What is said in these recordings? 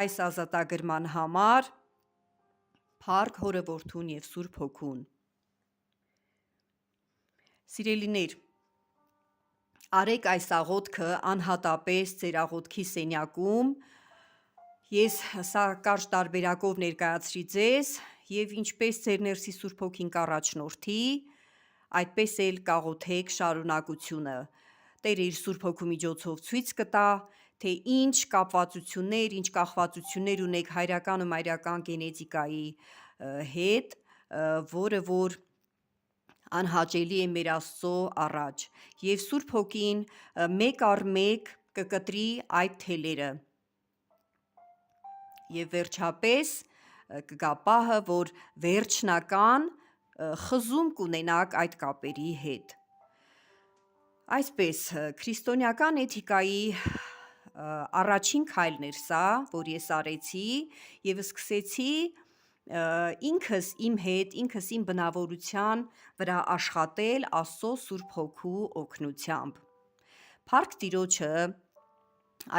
այս ազատագրման համար փառք Հորը Որդուն և Սուրբ Հոգուն։ Սիրելիներ, արեք այս աղոթքը անհատապես ձեր աղոթքի սենյակում, ես սա կարճ տարբերակով ներկայացրի ձեզ և ինչպես ձեր ներսի Սուրբ Հոգին կառաջնորդի, այդպես էլ կաղոթեք շարունակությունը։ Տերը իր Սուրբ Հոգու միջոցով ցույց կտա, թե ինչ կապվածություններ, ինչ կախվածություններ ունեք հայրական ու մայրական գենետիկայի հետ, որը որ անհաճելի է մեր Աստծո առաջ, և Սուրբ Հոգին մեկ առ մեկ կկտրի այդ թելերը։ Եվ վերջապես կգա պահը, որ վերջնական խզում կունենաք այդ կապերի հետ։ Այսպես, քրիստոնեական էթիկայի առաջին քայլն էր սա, որ ես արեցի և սկսեցի ինքս իմ հետ, ինքս իմ բնավորության վրա աշխատել Աստծո Սուրբ Հոգու օգնությամբ։ Փառք Տիրոջը,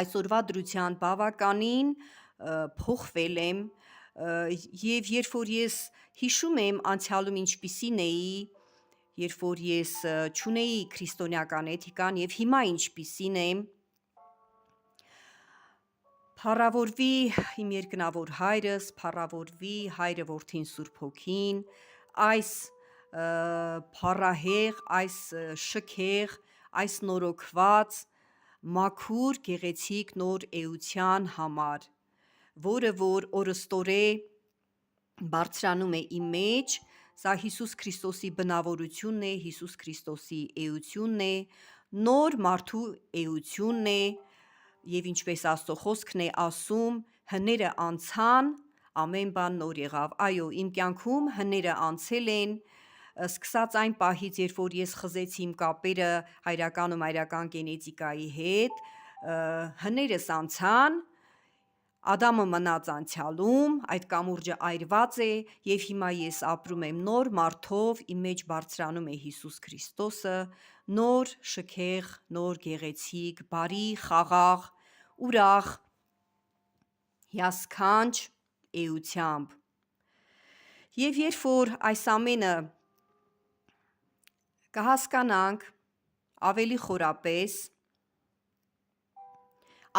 այսօրվա դրությամբ բավականին փոխվել եմ, և երբ որ ես հիշում եմ անցյալում ինչպիսին էի, երբ որ ես չունեի քրիստոնեական էթիկան և հիմա ինչպիսին եմ, փառավորվի իմ երկնավոր Հայրս, փառավորվի Հայրը, Որդին, Սուրբ Հոգին, այս փառահեղ, այս շքեղ, այս նորոգված, մաքուր, գեղեցիկ նոր էության համար, որը որ օրըստօրե բարձրանում է իմ մեջ, սա Հիսուս Քրիստոսի բնավորությունն է, Հիսուս Քրիստոսի էությունն է, նոր մարդու էությունն է, և ինչպես Աստծո խոսքն է ասում, հները անցան, ամեն բան նոր եղավ։ Այո, իմ կյանքում հները անցել են, սկսած այն պահից, երբ որ ես խզեցի իմ կապերը հայրական ու մայրական գենետիկայի հետ, հներս անցան, Ադամը մնաց անցյալում, այդ կամուրջը այրված է, և հիմա ես ապրում եմ նոր մարդով, իմ մեջ բարձրանում է Հիսուս Քրիստոսը, նոր շքեղ, նոր գեղեցիկ, բարի, խաղաղ, ուրախ, հիասքանչ էությամբ։ Եվ երբ որ այս ամենը կհասկանանք ավելի խորապես,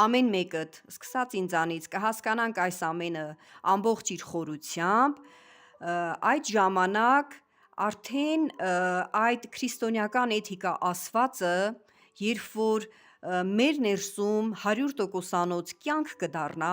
ամեն մեկդ, սկսած ինձանից, կհասկանանք այս ամենը ամբողջ իր խորությամբ, այդ ժամանակ արդեն այդ քրիստոնեական էթիկա ասվածը, երբ որ մեր ներսում 100%-անոց կյանք կդառնա,